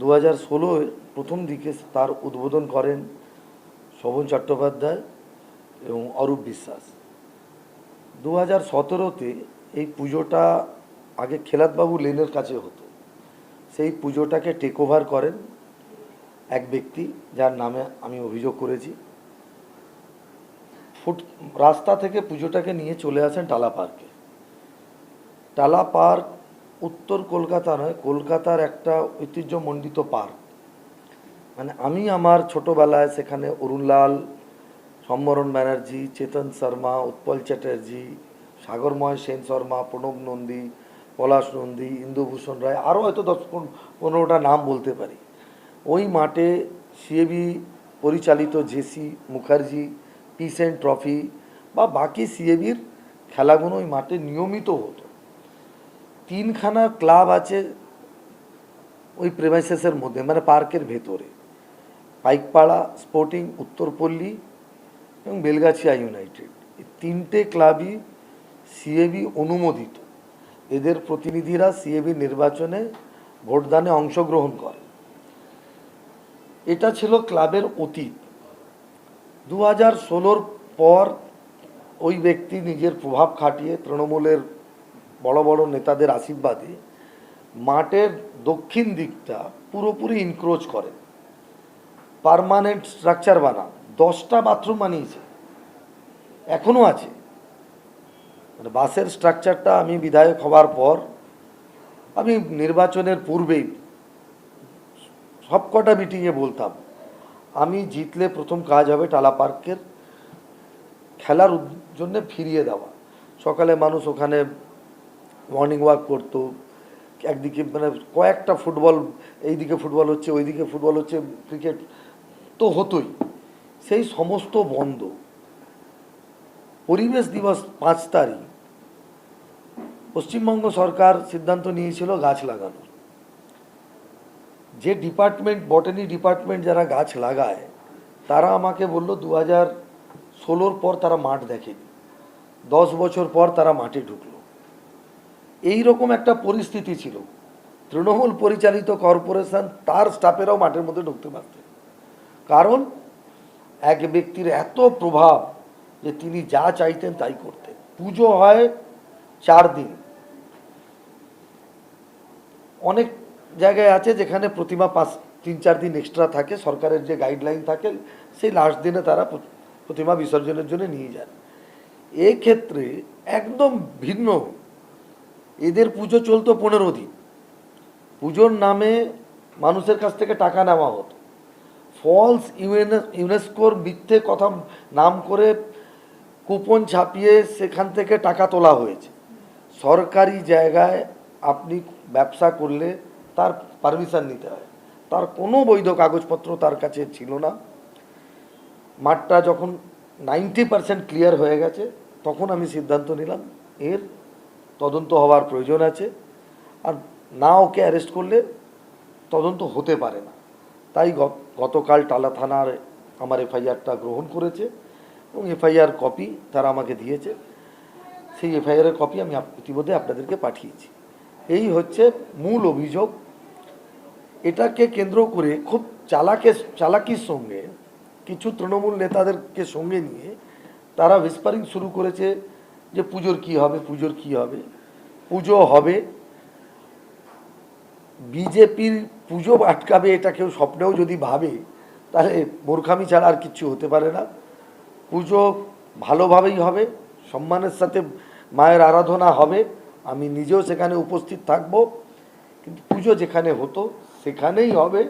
2016 প্রথম দিকে তার উদ্বোধন করেন শোভন চট্টোপাধ্যায় এবং অরূপ বিশ্বাস। 2017-তে এই পুজোটা আগে খেলাতবাবু লেনের কাছে হতো, সেই পুজোটাকে টেক ওভার করেন এক ব্যক্তি যার নামে আমি অভিযোগ করেছি। রাস্তা থেকে পুজোটাকে নিয়ে চলে আসেন টালা পার্কে। টালা পার্ক উত্তর কলকাতা নয়, কলকাতার একটা ঐতিহ্যমণ্ডিত পার্ক। মানে আমি আমার ছোটোবেলায় সেখানে অরুণলাল, সম্বরণ ব্যানার্জি, চেতন শর্মা, উৎপল চ্যাটার্জি, সাগরময় সেন শর্মা, প্রণব নন্দী, পলাশ নন্দী, ইন্দুভূষণ রায়, আরও হয়তো 10-15টা নাম বলতে পারি। ওই মাঠে সিএবি পরিচালিত জেসি মুখার্জি পিসেন্ট ট্রফি বা বাকি সিএবির খেলাগুলো ওই মাঠে নিয়মিত হতো। 3খানা ক্লাব আছে ওই প্রেমাইসেসের মধ্যে, মানে পার্কের ভেতরে: পাইকপাড়া স্পোর্টিং, উত্তরপল্লী এবং বেলগাছিয়া ইউনাইটেড। এই 3টে ক্লাবই সিএবি অনুমোদিত। এদের প্রতিনিধিরা সিএবি নির্বাচনে ভোটদানে অংশগ্রহণ করে। এটা ছিল ক্লাবের অতীত। 2016-র পর ওই ব্যক্তি নিজের প্রভাব খাটিয়ে তৃণমূলের বড় বড় নেতাদের আশীর্বাদে মাঠের দক্ষিণ দিকটা পুরোপুরি ইনক্রোচ করেন, পার্মানেন্ট স্ট্রাকচার বানান। 10টা বাথরুম বানিয়েছে, এখনও আছে। মানে বাসের স্ট্রাকচারটা আমি বিধায়ক হওয়ার পর, আমি নির্বাচনের পূর্বেই সবকটা মিটিংয়ে বলতাম, আমি জিতলে প্রথম কাজ হবে টালা পার্কের খেলার জন্য ফিরিয়ে দেওয়া। সকালে মানুষ ওখানে মর্নিং ওয়াক করতো, একদিকে মানে কয়েকটা ফুটবল, এইদিকে ফুটবল হচ্ছে, ওইদিকে ফুটবল হচ্ছে, ক্রিকেট তো হতোই, সেই সমস্ত বন্ধ। পরিবেশ দিবস 5 তারিখ পশ্চিমবঙ্গ সরকার সিদ্ধান্ত নিয়েছিল গাছ লাগানোর। যে ডিপার্টমেন্ট, বটানি ডিপার্টমেন্ট যারা গাছ লাগায়, তারা আমাকে বলল 2016-র পর তারা মাঠ দেখেনি, 10 বছর পর তারা মাঠে ঢুকলো। এই রকম একটা পরিস্থিতি ছিল। তৃণমূল পরিচালিত কর্পোরেশন তার স্টাফেরাও মাঠের মধ্যে ঢুকতে পারতেন, কারণ এক ব্যক্তির এত প্রভাব যে তিনি যা চাইতেন তাই করতেন। পুজো হয় 4 দিন। অনেক জায়গায় আছে যেখানে প্রতিমা 3-4 দিন এক্সট্রা থাকে, সরকারের যে গাইডলাইন থাকে, সেই লাস্ট দিনে তারা প্রতিমা বিসর্জনের জন্য নিয়ে যান। এক্ষেত্রে একদম ভিন্ন। এদের পুজো চলতো 15 দিন। পুজোর নামে মানুষের কাছ থেকে টাকা নেওয়া হতো, ফলস ইউনেস্কোর মিথ্যে কথা নাম করে কুপন ছাপিয়ে সেখান থেকে টাকা তোলা হয়েছে। সরকারি জায়গায় আপনি ব্যবসা করলে তার পারমিশন নিতে হয়, তার কোনো বৈধ কাগজপত্র তার কাছে ছিল না। মাঠটা যখন 90% ক্লিয়ার হয়ে গেছে, তখন আমি সিদ্ধান্ত নিলাম এর তদন্ত হওয়ার প্রয়োজন আছে, আর না ওকে অ্যারেস্ট করলে তদন্ত হতে পারে না। তাই গতকাল টালা থানার আমার এফআইআরটা গ্রহণ করেছে এবং এফআইআর কপি তারা আমাকে দিয়েছে। সেই এফআইআরের কপি আমি ইতিমধ্যে আপনাদেরকে পাঠিয়েছি। এই হচ্ছে মূল অভিযোগ। এটাকে কেন্দ্র করে খুব চালাকির সঙ্গে কিছু তৃণমূল নেতাদেরকে সঙ্গে নিয়ে তারা হুইসপারিং শুরু করেছে যে পুজোর কি হবে, পুজোর কি হবে। পুজো হবে, বিজেপির পুজো আটকাবে, এটা কেউ স্বপ্নেও যদি ভাবে তাহলে মূর্খামি ছাড়া আর কিচ্ছু হতে পারে না। পুজো ভালোভাবেই হবে, সম্মানের সাথে মায়ের আরাধনা হবে, আমি নিজেও সেখানে উপস্থিত থাকব। কিন্তু পুজো যেখানে হতো সেখানেই হবে।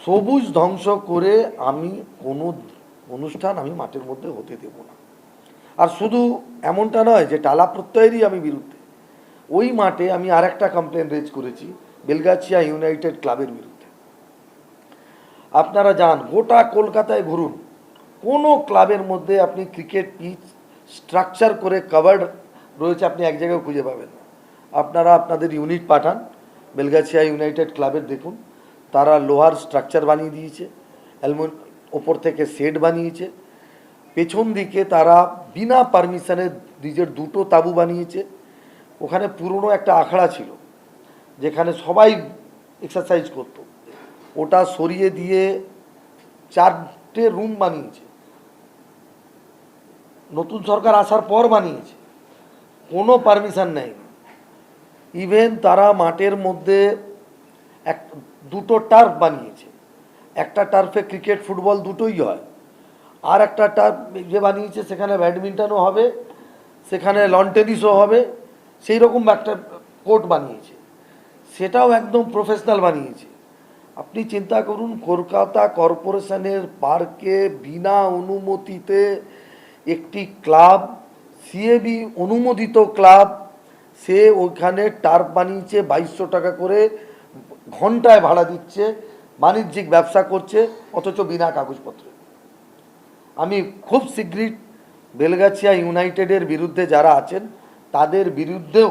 সবুজ ধ্বংস করে আমি কোনো অনুষ্ঠান আমি মাঠের মধ্যে হতে দেব না। আর শুধু এমনটা নয় যে টালা প্রত্যয়েরই আমি বিরুদ্ধে, ওই মাঠে আমি আর একটা কমপ্লেন রেজ করেছি বেলগাছিয়া ইউনাইটেড ক্লাবের বিরুদ্ধে। আপনারা যান, গোটা কলকাতায় ঘুরুন, কোনো ক্লাবের মধ্যে আপনি ক্রিকেট পিচ স্ট্রাকচার করে কভার্ড রয়েছে আপনি এক জায়গায় খুঁজে পাবেন না। আপনারা আপনাদের ইউনিট পাঠান বেলগাছিয়া ইউনাইটেড ক্লাবের, দেখুন তারা লোহার স্ট্রাকচার বানিয়ে দিয়েছে, ওপর থেকে শেড বানিয়েছে, পেছন দিকে তারা বিনা পারমিশনে নিজের 2টো তাঁবু বানিয়েছে। ওখানে পুরনো একটা আখড়া ছিল যেখানে সবাই এক্সারসাইজ করতো, ওটা সরিয়ে দিয়ে 4টে রুম বানিয়েছে, নতুন সরকার আসার পর বানিয়েছে, কোনো পারমিশন নেয়নি। ইভেন তারা মাঠের মধ্যে দুটো টার্ফ বানিয়েছে, একটা টার্ফে ক্রিকেট ফুটবল দুটোই হয়, আর একটা টার্ফ যে বানিয়েছে সেখানে ব্যাডমিন্টনও হবে, সেখানে লন টেনিসও হবে, সেই রকম একটা কোর্ট বানিয়েছে, সেটাও একদম প্রফেশনাল বানিয়েছে। আপনি চিন্তা করুন, কলকাতা কর্পোরেশনের পার্কে বিনা অনুমতিতে একটি ক্লাব, সিএবি অনুমোদিত ক্লাব, সে ওইখানে টার্ফ বানিয়েছে, 2200 টাকা করে ঘন্টায় ভাড়া দিচ্ছে, বাণিজ্যিক ব্যবসা করছে, অথচ বিনা কাগজপত্রে। আমি খুব শীঘ্রই বেলগাছিয়া ইউনাইটেডের বিরুদ্ধে যারা আছেন তাদের বিরুদ্ধেও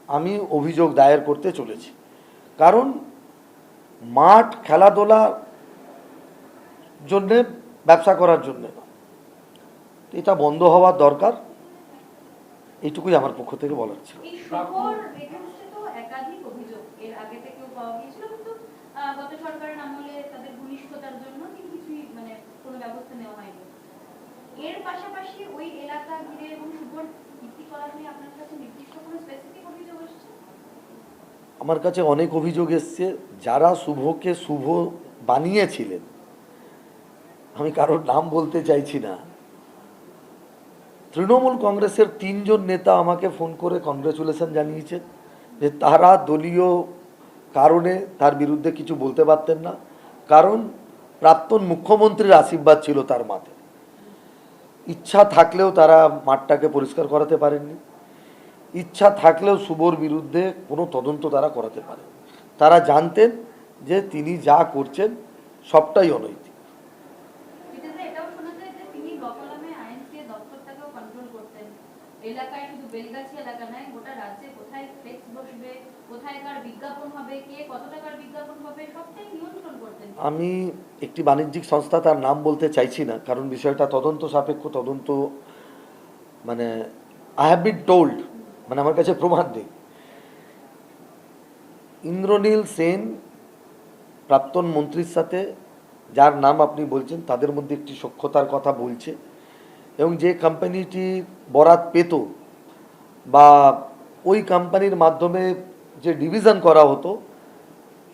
আমি অভিযোগ দায়ের করতে চলেছি, কারণ মাঠ খেলাধুলার জন্যে, ব্যবসা করার জন্যে না, এটা বন্ধ হওয়ার দরকার। এইটুকুই আমার পক্ষ থেকে বলার ছিল। একাধিক অভিযোগ এর আগে থেকেও পাওয়া গিয়েছিল, কিন্তু গত সরকারের আমলে তাদের ঘনিষ্ঠতার জন্য কিছুই মানে কোনো ব্যবস্থা নেওয়া হয়নি। এর পাশাপাশি ওই এলাকা ঘিরে এবং শুভর ভিত্তি করা নিয়ে আপনার কাছে নির্দিষ্ট কোনো স্পেসিফিক অভিযোগ এসেছে? আমার কাছে অনেক অভিযোগ এসছে। যারা শুভকে শুভ বানিয়েছিলেন, আমি কারোর নাম বলতে চাইছি না, তৃণমূল কংগ্রেসের 3 জন নেতা আমাকে ফোন করে কংগ্রেচুলেশন জানিয়েছেন যে তারা দলীয় কারণে তার বিরুদ্ধে কিছু বলতে পারতেন না, কারণ প্রাক্তন মুখ্যমন্ত্রীর আশীর্বাদ ছিল তার মাথায়। ইচ্ছা থাকলেও তারা মাঠটাকে পরিষ্কার করাতে পারেননি, ইচ্ছা থাকলেও শুভর বিরুদ্ধে কোনো তদন্ত তারা করাতে পারেন। তারা জানতেন যে তিনি যা করছেন সবটাই অনৈতিক। এলাকায় শুধু বেলগাছিয়া এলাকা নয়, গোটা রাজ্যে কোথায় ফ্লেক্স বসবে, কোথায় কার বিজ্ঞাপন হবে, কে কত টাকার বিজ্ঞাপন হবে, সবটাই নিয়ন্ত্রণ করতেন। আমি একটি বাণিজ্যিক সংস্থা, তার নাম বলতে চাইছি না, কারণ বিষয়টা তদন্ত সাপেক্ষ, তদন্ত মানে আই হ্যাভ বিন টোল্ড, মানে আমার কাছে প্রমাণ নেই। ইন্দ্রনীল সেন প্রাক্তন মন্ত্রীর সাথে, যার নাম আপনি বলছেন, তাদের মধ্যে একটি সখ্যতার কথা বলছে, এবং যে কোম্পানিটি বরাত পেত বা ওই কোম্পানির মাধ্যমে যে ডিভিশন করা হতো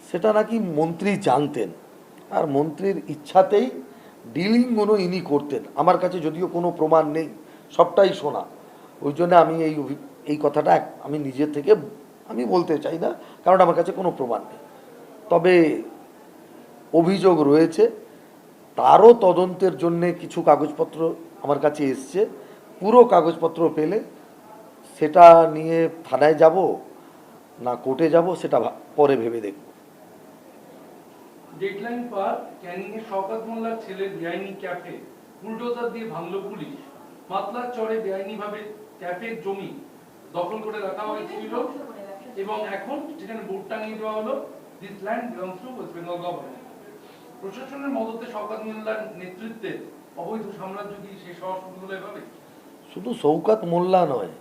সেটা নাকি মন্ত্রী জানতেন, আর মন্ত্রীর ইচ্ছাতেই ডিলিংগুলো ইনি করতেন। আমার কাছে যদিও কোনো প্রমাণ নেই, সবটাই শোনা, ওই জন্য আমি এই কথাটা আমি নিজে থেকে আমি বলতে চাই না, কারণ আমার কাছে কোনো প্রমাণ নেই। তবে অভিযোগ রয়েছে, তারও তদন্তের জন্যে কিছু কাগজপত্র আমার কাছে এসছে। পুরো কাগজপত্র পেলে সেটা নিয়ে থানায় যাব না কোর্টে যাব সেটা পরে ভেবে দেখব। ডেডলাইন পার ক্যানিং এর শওকত মোল্লার ছেলের বেআইনি ক্যাফে বুলডোজার দিয়ে ভাঙল পুলিশ। মাতলার চরে বেআইনি ভাবে ক্যাফের জমি দখল করে রাখা হয়েছিল এবং এখন সেখানে বোর্ড টাঙিয়ে দেওয়া হলো, this land belongs to West Bengal government. প্রশাসনের মদতে শওকত মোল্লার নেতৃত্বে অবৈধ সাম্রাজ্য কি শেষ হওয়া শুরু হলো এভাবে? শুধু শওকত মোল্লা নয়,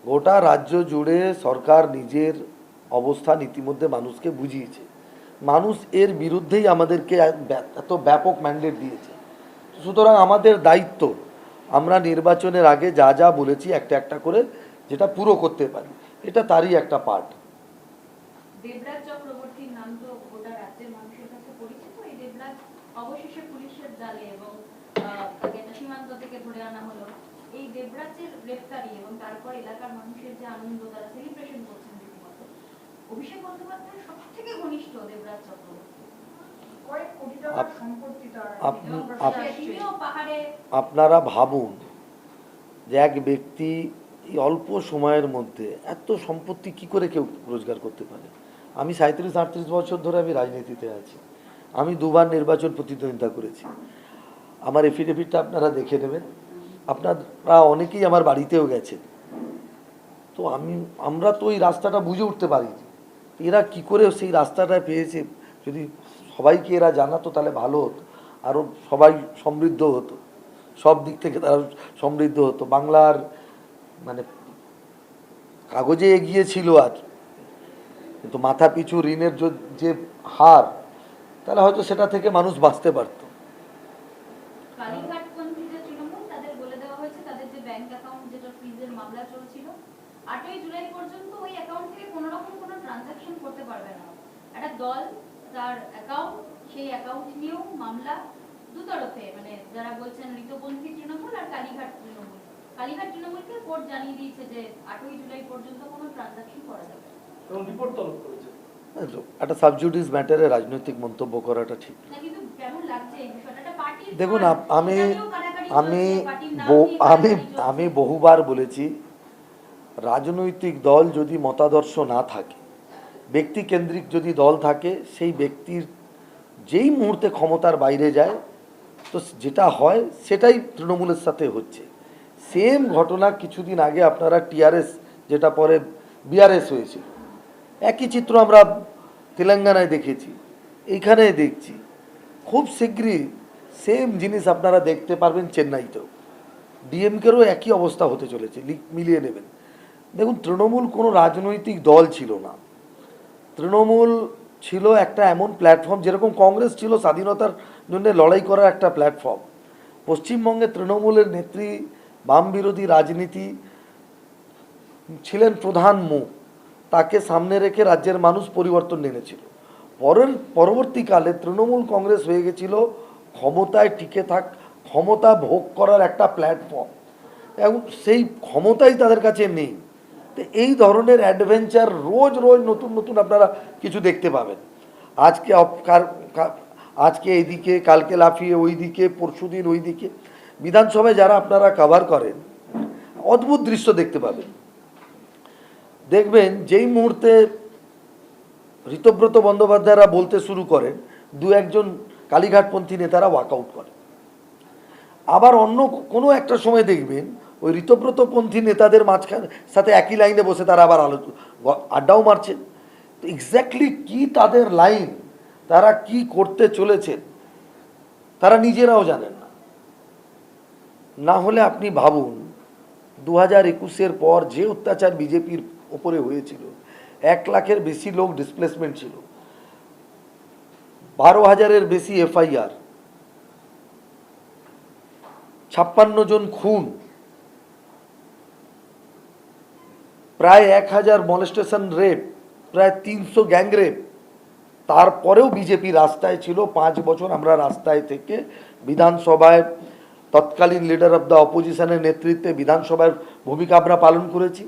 গোটা রাজ্য জুড়ে সরকার নিজের অবস্থান ইতিমধ্যে মানুষকে বুঝিয়েছে। মানুষ এর বিরুদ্ধেই আমাদেরকে এত ব্যাপক ম্যান্ডেট দিয়েছে। সুতরাং আমাদের দায়িত্ব, আমরা নির্বাচনের আগে যা যা বলেছি একটা একটা করে যেটা পুরো করতে পারি, এটা তারই একটা পার্ট। দেবরাজ চক্রবর্তীর নাম তো গোটা রাজ্যের মানুষের কাছে পরিচিত। এই দেবরাজ অবশেষে পুলিশের জালে এবং তাকে সীমান্ত থেকে ধরে আনা হলো। এই দেবরাজের গ্রেফতারি এবং তারপর এলাকার মানুষের যে আনন্দ, তারা সেলিব্রেশন করছেন রীতিমতো। অভিষেক বন্দ্যোপাধ্যায়ের সবথেকে ঘনিষ্ঠ দেবরাজ চক্রবর্তী, আপনারা ভাবুন যে এক ব্যক্তি এই অল্প সময়ের মধ্যে এত সম্পত্তি কি করে কেউ রোজগার করতে পারে। আমি 37-38 বছর ধরে আমি রাজনীতিতে আছি, আমি 2বার নির্বাচন প্রতিদ্বন্দ্বিতা করেছি। আমার এফিডেভিটটা আপনারা দেখে নেবেন, আপনারা অনেকেই আমার বাড়িতেও গেছেন। তো আমরা তো ওই রাস্তাটা বুঝে উঠতে পারিনি, এরা কি করে সেই রাস্তাটা পেয়েছে। যদি সবাইকে এরা জানাতো তাহলে ভালো হতো, আরও সবাই সমৃদ্ধ হতো, সব দিক থেকে তারা সমৃদ্ধ হতো। বাংলার মানে কাগজে এগিয়ে ছিল, আর কিন্তু মাথা পিছু ঋণের যে হার, তাহলে হয়তো সেটা থেকে মানুষ বাঁচতে পারত। কালীঘাটপন্থী যে তৃণমূল, তাদের বলে দেওয়া হয়েছে তাদের যে ব্যাংক অ্যাকাউন্ট যেটা ফ্রিজের মামলা চলছিল 8ই জুলাই পর্যন্ত ওই অ্যাকাউন্ট থেকে কোনো রকম কোনো ট্রানজাকশন করতে পারবে না। একটা দল তার অ্যাকাউন্ট, সেই অ্যাকাউন্ট নিয়েও মামলা দুতরফে, মানে যারা বলছেন ঋতপন্থী তৃণমূল আর কালীঘাট তৃণমূল। কালীঘাট তৃণমূলকে কোর্ট জানিয়ে দিয়েছে যে 8ই জুলাই পর্যন্ত কোনো ট্রানজাকশন করা যাবে না। এবং রিপোর্ট তলব করেছে। একটা সাবজুডিস ম্যাটারে রাজনৈতিক মন্তব্য করাটা ঠিক না। না, কিন্তু কেমন লাগছে এই বিষয়টা? একটা পার্টির দেখুন, আমি আমি পার্টির নাম নিয়ে আমি কাটাকাটি চলছে। আমি বহুবার বলেছি, রাজনৈতিক দল যদি মতাদর্শ না থাকে, ব্যক্তি কেন্দ্রিক যদি দল থাকে, সেই ব্যক্তির যেই মুহূর্তে ক্ষমতার বাইরে যায়, তো যেটা হয় সেটাই তৃণমূলের সাথে হচ্ছে। সেম ঘটনা কিছুদিন আগে আপনারা টিআরএস, যেটা পরে বিআরএস হয়েছিল, একই চিত্র আমরা তেলেঙ্গানায় দেখেছি, এইখানে দেখছি। খুব শীঘ্রই সেম জিনিস আপনারা দেখতে পারবেন চেন্নাইতেও। ডিএমকেরও একই অবস্থা হতে চলেছে, মিলিয়ে নেবেন। দেখুন, তৃণমূল কোনো রাজনৈতিক দল ছিল না। তৃণমূল ছিল একটা এমন প্ল্যাটফর্ম, যেরকম কংগ্রেস ছিল স্বাধীনতার জন্য লড়াই করার একটা প্ল্যাটফর্ম। পশ্চিমবঙ্গে তৃণমূলের নেত্রী বাম বিরোধী রাজনীতি ছিলেন প্রধান মুখ, তাকে সামনে রেখে রাজ্যের মানুষ পরিবর্তন এনেছিল। পরবর্তীকালে তৃণমূল কংগ্রেস হয়ে গেছিল ক্ষমতায় টিকে ক্ষমতা ভোগ করার একটা প্ল্যাটফর্ম, এবং সেই ক্ষমতাই তাদের কাছে নেই। তো এই ধরনের অ্যাডভেঞ্চার রোজ রোজ নতুন নতুন আপনারা কিছু দেখতে পাবেন। আজকে এইদিকে, কালকে লাফিয়ে ওই দিকে, পরশুদিন ওই দিকে। বিধানসভায় যারা আপনারা কভার করেন, অদ্ভুত দৃশ্য দেখতে পাবেন। দেখবেন যেই মুহূর্তে ঋতব্রত বন্দ্যোপাধ্যায়রা বলতে শুরু করেন, দু একজন কালীঘাটপন্থী নেতারা ওয়াকআউট করেন। আবার অন্য কোনো একটা সময় দেখবেন ওই ঋতব্রতপন্থী নেতাদের মাঝখানে সাথে একই লাইনে বসে তারা আবার আড্ডাও মারছেন। তো এক্স্যাক্টলি কি তাদের লাইন, তারা কি করতে চলেছেন, তারা নিজেরাও জানেন না। না হলে আপনি ভাবুন, 2021-এর পর যে অত্যাচার বিজেপির ওপরে হয়েছিল, 1 লাখের বেশি লোক ডিসপ্লেসমেন্ট ছিল, 12,000-এর বেশি এফআইআর, 56 জন খুন, প্রায় 1000 মলেস্টেশন রেপ, প্রায় 300 গ্যাংরেপ। তারপরেও বিজেপি রাস্তায় ছিল। 5 বছর আমরা রাস্তায় থেকে বিধানসভায় তৎকালীন লিডার অফ দ্য অপোজিশনের নেতৃত্বে বিধানসভার ভূমিকা আমরা পালন করেছি।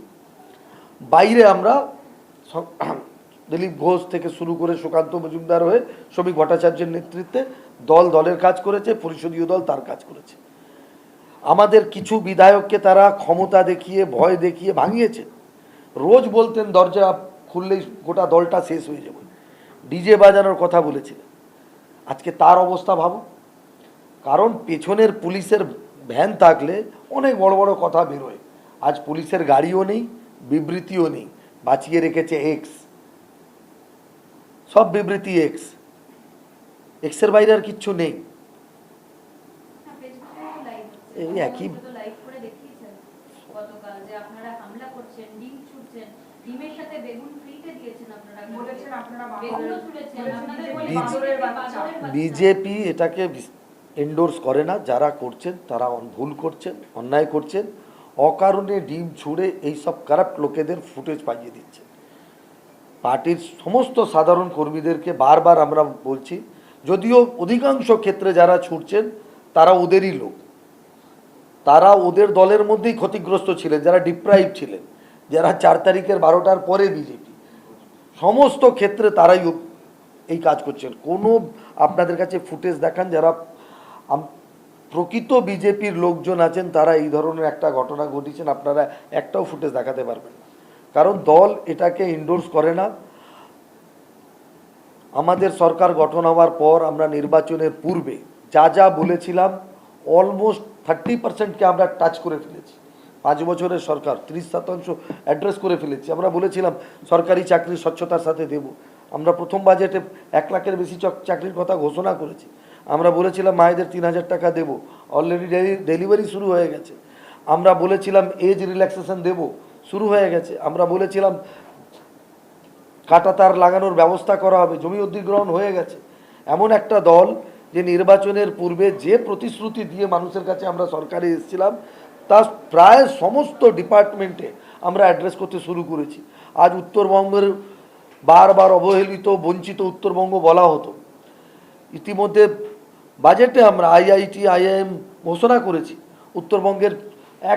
বাইরে আমরা দিলীপ ঘোষ থেকে শুরু করে সুকান্ত মজুমদার হয়ে শ্রমিক ভট্টাচার্যের নেতৃত্বে দলের কাজ করেছে, পরিষদীয় দল তার কাজ করেছে। আমাদের কিছু বিধায়ককে তারা ক্ষমতা দেখিয়ে, ভয় দেখিয়ে ভাঙিয়েছে। রোজ বলতেন দরজা খুললেই গোটা দলটা শেষ হয়ে যাবে, ডিজে বাজানোর কথা বলেছিলেন। আজকে তার অবস্থা ভাবুন। কারণ পেছনের পুলিশের ভ্যান থাকলে অনেক বড় বড় কথা বেরোয়। আজ পুলিশের গাড়িও নেই, বিবৃতিও নেই, বাঁচিয়ে রেখেছে এক্স। সব বিবৃতি এক্সের বাইরে আর কিচ্ছু নেই। এই একই লাইভ করে দেখিয়েছেন গতকাল যে আপনারা হামলা করছেন, ডিম ছুটছেন, ডিমের সাথে বেগুন ফ্রিতে দিয়েছেন, আপনারা বলেছেন আপনারা বেগুনও ছুঁড়েছেন, আপনাদের বাঁদরের বাচ্চা। বিজেপি এটাকে এন্ডোর্স করে না। যারা করছেন তারা ভুল করছেন, অন্যায় করছেন, অকারণে ডিম ছুঁড়ে এইসব কারাপ্ট লোকেদের ফুটেজ পাইয়ে দিচ্ছে। পার্টির সমস্ত সাধারণ কর্মীদেরকে বারবার আমরা বলছি, যদিও অধিকাংশ ক্ষেত্রে যারা ছুটছেন তারা ওদেরই লোক, তারা ওদের দলের মধ্যেই ক্ষতিগ্রস্ত ছিলেন, যারা ডিপ্রাইভ ছিলেন, যারা 4 তারিখের 12টার পরে বিজেপি, সমস্ত ক্ষেত্রে তারাই এই কাজ করছেন। কোনো আপনাদের কাছে ফুটেজ দেখান যারা প্রকৃত বিজেপির লোকজন আছেন, তারা এই ধরনের একটা ঘটনা ঘটিয়েছেন, আপনারা একটাও ফুটেজ দেখাতে পারবেন না। কারণ দল এটাকে এন্ডোর্স করে না। আমাদের সরকার গঠন হওয়ার পর আমরা নির্বাচনের পূর্বে যা যা বলেছিলাম, অলমোস্ট 30%কে আমরা টাচ করে ফেলেছি। 5 বছরের সরকার 30% অ্যাড্রেস করে ফেলেছি। আমরা বলেছিলাম সরকারি চাকরি স্বচ্ছতার সাথে দেব। আমরা প্রথম বাজেটে 1 লাখের বেশি চাকরির কথা ঘোষণা করেছি। আমরা বলেছিলাম মায়েদের 3000 টাকা দেব, অলরেডি ডেলিভারি শুরু হয়ে গেছে। আমরা বলেছিলাম এজ রিল্যাক্সেশন দেব, শুরু হয়ে গেছে। আমরা বলেছিলাম কাঁটাতার লাগানোর ব্যবস্থা করা হবে, জমি অধিগ্রহণ হয়ে গেছে। এমন একটা দল যে নির্বাচনের পূর্বে যে প্রতিশ্রুতি দিয়ে মানুষের কাছে আমরা সরকারে এসেছিলাম তা প্রায় সমস্ত ডিপার্টমেন্টে আমরা অ্যাড্রেস করতে শুরু করেছি। আজ উত্তরবঙ্গের বারবার অবহেলিত বঞ্চিত উত্তরবঙ্গ বলা হতো। ইতিমধ্যে বাজেটে আমরা আইআইটি আইআইএম ঘোষণা করেছি, উত্তরবঙ্গের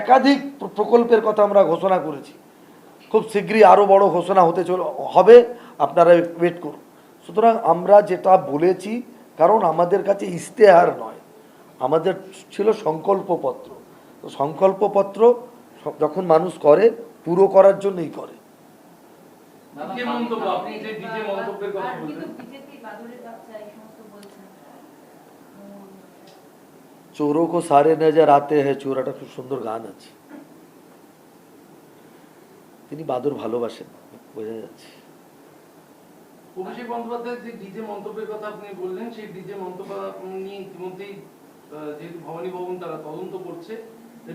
একাধিক প্রকল্পের কথা আমরা ঘোষণা করেছি। খুব শীঘ্রই আরও বড় ঘোষণা হবে, আপনারা ওয়েট করুন। সুতরাং আমরা যেটা বলেছি, কারণ আমাদের কাছে ইশতেহার নয়, আমাদের ছিল সংকল্পপত্র। তো সংকল্পপত্র যখন মানুষ করে পুরো করার জন্যই করে। যে মন্তব্য আপনি যে ডিজে মন্তব্যের কথা আর কিন্তু বললেন, বিজেপি বাদুড়ের বাচ্চা এই সমস্ত বলছেন। চোরো কো সারে নজর আতে হ্যাঁ, চোরাটা খুব সুন্দর গান আছে। তিনি বাদুর ভালোবাসেন, বোঝা যাচ্ছে। অভিষেক বন্দ্যোপাধ্যায়ের যে ডিজে মন্তব্যের কথা আপনি বললেন, সেই ডিজে মন্তব্য নিয়ে ইতিমধ্যেই যেহেতু ভবানী ভবন তারা তদন্ত করছে,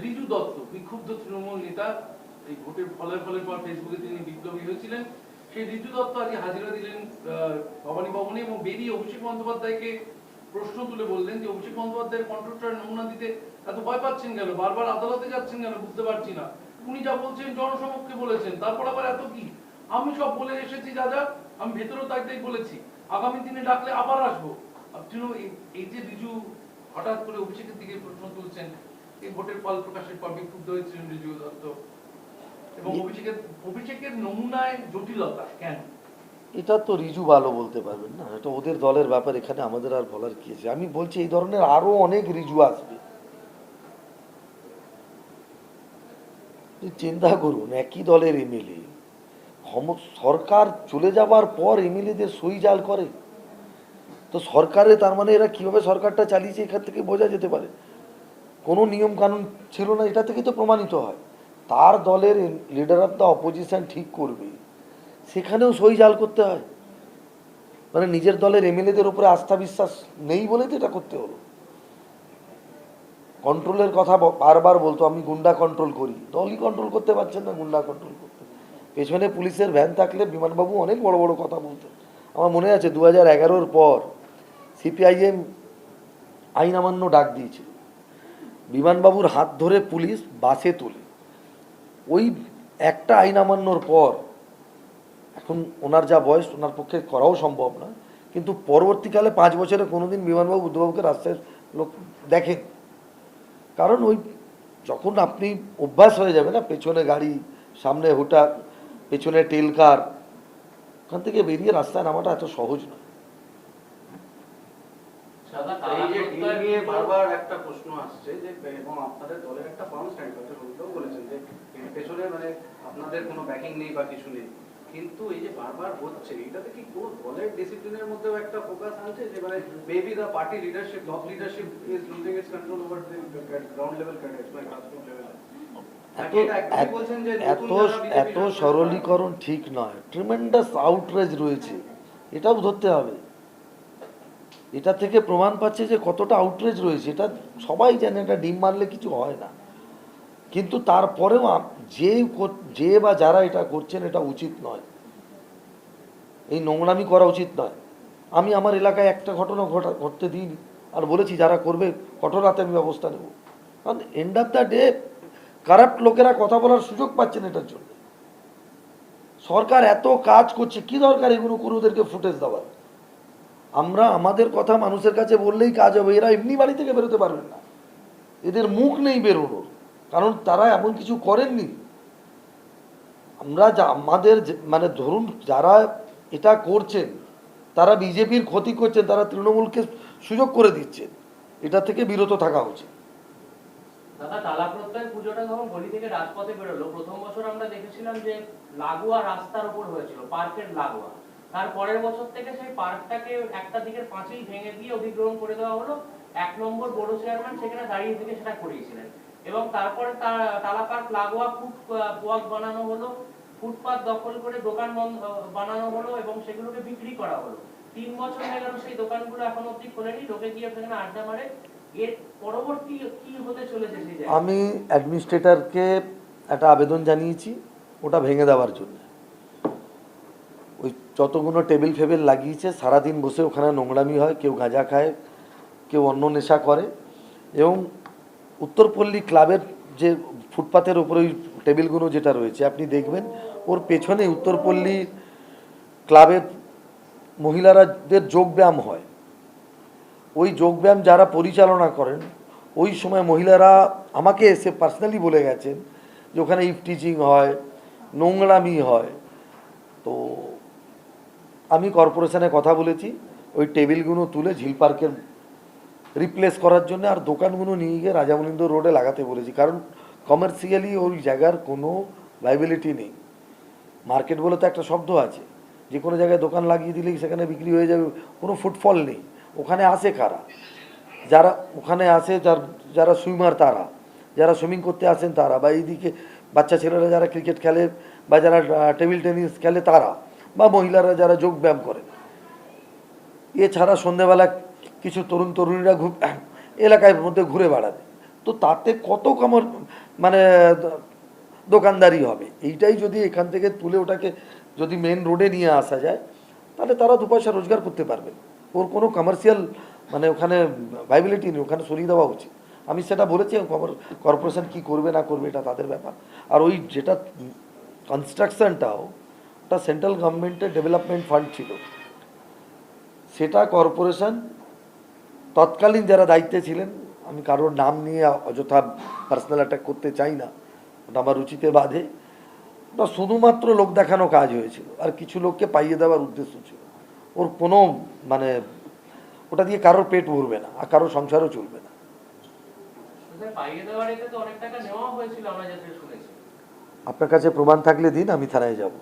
রিজু দত্ত বিক্ষুব্ধ তৃণমূল নেতা, এই ভোটের ফলের পর ফেসবুকে তিনি বিপ্লবী হয়েছিলেন, সেই রিজু দত্ত আজকে হাজিরা দিলেন ভবানী ভবনে এবং বেরিয়ে অভিষেক বন্দ্যোপাধ্যায়কে প্রশ্ন তুলে বললেন যে অভিষেক বন্দ্যোপাধ্যায়ের কণ্ঠস্বরের নমুনা দিতে এত ভয় পাচ্ছেন কেন, বারবার আদালতে যাচ্ছেন কেন, বুঝতে পারছি না। উনি যা বলছেন জনসমক্ষে বলেছেন, তারপর আবার এত কি? আমি সব বলে এসেছি যা যা, আমি ভেতরেও তাই বলেছি, আগামী দিনে ডাকলে আবার আসবো। এই যে রিজু হঠাৎ করে অভিষেকের দিকে প্রশ্ন তুলছেন, এই ভোটের ফল প্রকাশের পর বিক্ষুব্ধ হয়েছিলেন রিজু দত্ত, এবং অভিষেকের নমুনায় জটিলতা কেন? এটা তো রিজু ভালো বলতে পারবেন না, এটা ওদের দলের ব্যাপার, এখানে আমাদের আর বলার কি আছে। আমি বলছি এই ধরনের আরো অনেক রিজু আসবে। চিন্তা করুন, একই দলের এমএলএ সরকার চলে যাবার পর এমএলএদের সই জাল করে, তো সরকারে তার মানে এরা কিভাবে সরকারটা চালিয়েছে এখান থেকে বোঝা যেতে পারে। কোনো নিয়ম কানুন ছিল না, এটা থেকে তো প্রমাণিত হয়। তার দলের লিডার অফ দ্য অপোজিশন ঠিক করবে, সেখানেও সই জাল করতে হয়। মানে নিজের দলের এমএলএদের উপরে আস্থা বিশ্বাস নেই বলে তো এটা করতে হলো। কন্ট্রোলের কথা বারবার বলতো, আমি গুন্ডা কন্ট্রোল করি, দলই কন্ট্রোল করতে পারছেন না গুন্ডা কন্ট্রোল করতে। পেছনে পুলিশের ভ্যান থাকলে বিমানবাবু অনেক বড় বড় কথা বলতেন। আমার মনে আছে 2011-র পর সিপিআইএম আইন অমান্য ডাক দিয়েছিল, বিমানবাবুর হাত ধরে পুলিশ বাসে তোলে। ওই একটা আইন অমান্যর পর, এখন ওনার যা বয়স, ওনার পক্ষে করাও সম্ভব না, কিন্তু পরবর্তীকালে 5 বছরে কোনোদিন বিমানবাবু বুদ্ধবাবুকে রাস্তায় লোক দেখেন। কারণ ওই যখন আপনি অভ্যাস হয়ে যাবে না, পেছনে গাড়ি, সামনে হুটা, পেছনে টেল কার, ওখান থেকে বেরিয়ে রাস্তায় নামাটা এত সহজ নয়। এই যে ডিল নিয়ে বারবার একটা প্রশ্ন আসছে যে, এবং আপনাদের দলের একটা ফার্ম স্ট্যান্ড ডক্টর রবিবাবু বলেছেন যে এর পেছনে মানে আপনাদের কোনো ব্যাকিং নেই বা কিছু নেই, কিন্তু এই যে বারবার হচ্ছে, এটাতে কি কোনো দলের ডিসিপ্লিনের মধ্যেও একটা ফোকাস আনছে যে মানে maybe the party leadership, top leadership is losing it's control over the ground level cadets, মানে গ্রাসরুট লেভেল? এত সরলীকরণ ঠিক নয়, ট্রিমেন্ডাস আউটরেজ রয়েছে, এটাও ধরতে হবে। এটা থেকে প্রমাণ পাচ্ছে যে কতটা আউটরেজ রয়েছে, এটা সবাই জানে, এটা ডিম মারলে কিছু হয় না। কিন্তু তারপরেও যে বা যারা এটা করছেন, এটা উচিত নয়, এই নোংরামি করা উচিত নয়। আমি আমার এলাকায় একটা ঘটনা ঘটতে দিইনি, আর বলেছি যারা করবে কঠোর হাতে আমি ব্যবস্থা নেব। কারণ end of the day corrupt লোকেরা কথা বলার সুযোগ পাচ্ছেন এটার জন্য। সরকার এত কাজ করছে, কি দরকার এগুলো করে ওদেরকে ফুটেজ দেওয়ার? আমরা আমাদের কথা মানুষের কাছে বললেই কাজ হবে। এরা এমনি বাড়ি থেকে বেরোতে পারবেন না, এদের মুখ নেই বেরোনোর, কারণ তারা এমন কিছু করেননি। আমরা আমাদের মানে ধরুন যারা এটা করছেন তারা বিজেপির ক্ষতি করছেন, তারা তৃণমূলকে সুযোগ করে দিচ্ছেন, এটা থেকে বিরত থাকা উচিত। দাদা, টালা প্রত্যয় পুজোটা যখন গলি থেকে রাজপথে বেরোলো, প্রথম বছর আমরা দেখেছিলাম যে লাগোয়া রাস্তার উপর হয়েছিল, পার্কের লাগোয়া। তার পরের বছর থেকে সেই পার্কটাকে একটা দিকের পাঁচিল ভেঙে দিয়ে অধিগ্রহণ করে দেওয়া হলো। 1 নম্বর বড় চেয়ারম্যান সেখানে দাঁড়িয়ে থেকে সেটা করিয়েছিলেন, এবং তারপরে টালা পার্ক লাগোয়া ফুটওয়াক বানানো হলো, ফুটপাত দখল করে দোকান বানানো হলো এবং সেগুলোকে বিক্রি করা হলো। 3 বছর হয়ে গেল সেই দোকানগুলো এখন অব্দি খোলেনি, লোকে গিয়ে সেখানে আড্ডা মারে। এর পরবর্তী কি হতে চলেছে? আমি অ্যাডমিনিস্ট্রেটরকে একটা আবেদন জানিয়েছি ওটা ভেঙে দেওয়ার জন্য। ওই যতগুলো টেবিল ফেবিল লাগিয়েছে সারাদিন বসে ওখানে নোংরামি হয়, কেউ গাঁজা খায়, কেউ অন্য নেশা করে। এবং উত্তরপল্লী ক্লাবের যে ফুটপাতের উপরে ওই টেবিলগুলো যেটা রয়েছে আপনি দেখবেন, ওর পেছনে উত্তরপল্লী ক্লাবের মহিলারাদের যোগব্যায়াম হয়। ওই যোগব্যায়াম যারা পরিচালনা করেন, ওই সময় মহিলারা আমাকে এসে পার্সোনালি বলে গেছেন যে ওখানে ইফটিজিং হয়, নোংরামি হয়। তো আমি কর্পোরেশনে কথা বলেছি, ওই টেবিলগুলো তুলে ঝিল পার্কের রিপ্লেস করার জন্য, আর দোকানগুলো নিয়ে গিয়ে রাজামণিন্দ রোডে লাগাতে বলেছি, কারণ কমার্শিয়ালি ওই জায়গার কোনো ভাইবিলিটি নেই। মার্কেট বলে তো একটা শব্দ আছে, যে কোনো জায়গায় দোকান লাগিয়ে দিলেই সেখানে বিক্রি হয়ে যাবে, কোনো ফুটফল নেই। ওখানে আসে কারা? যারা ওখানে আসে, যারা সুইমার তারা, যারা সুইমিং করতে আসেন তারা, বা এইদিকে বাচ্চা ছেলেরা যারা ক্রিকেট খেলে বা যারা টেবিল টেনিস খেলে তারা, বা মহিলারা যারা যোগ ব্যায়াম করে। এছাড়া সন্ধেবেলা কিছু তরুণ তরুণীরা এলাকার মধ্যে ঘুরে বেড়াবে। তো তাতে কত মানে দোকানদারি হবে। এইটাই যদি এখান থেকে তুলে ওটাকে যদি মেন রোডে নিয়ে আসা যায়, তাহলে তারা দু পয়সা রোজগার করতে পারবে। ওর কোনো কমার্শিয়াল মানে ওখানে ভাইবিলিটি নেই, ওখানে সরিয়ে দেওয়া উচিত। আমি সেটা বলেছি, কর্পোরেশন কি করবে না করবে এটা তাদের ব্যাপার। আর ওই যেটা কনস্ট্রাকশনটাও ওটা সেন্ট্রাল গভর্নমেন্টের ডেভেলপমেন্ট ফান্ড ছিল, সেটা কর্পোরেশন তৎকালীন যারা দায়িত্বে ছিলেন, আমি কারোর নাম নিয়ে অযথা পার্সোনাল অ্যাটাক করতে চাই না, ওটা আমার রুচিতে বাধে। ওটা শুধুমাত্র লোক দেখানো কাজ হয়েছিল, আর কিছু লোককে পাইয়ে দেওয়ার উদ্দেশ্য ছিল। ওর কোনো মানে ওটা দিয়ে কারোর পেট ভরবে না, আর কারোর সংসারও চলবে না। পাইয়ে দেওয়ার এতে তো অনেক টাকা নেওয়া হয়েছিল আমরা যেটা শুনেছি। আপনার কাছে প্রমাণ থাকলে দিন, আমি থানায় যাব।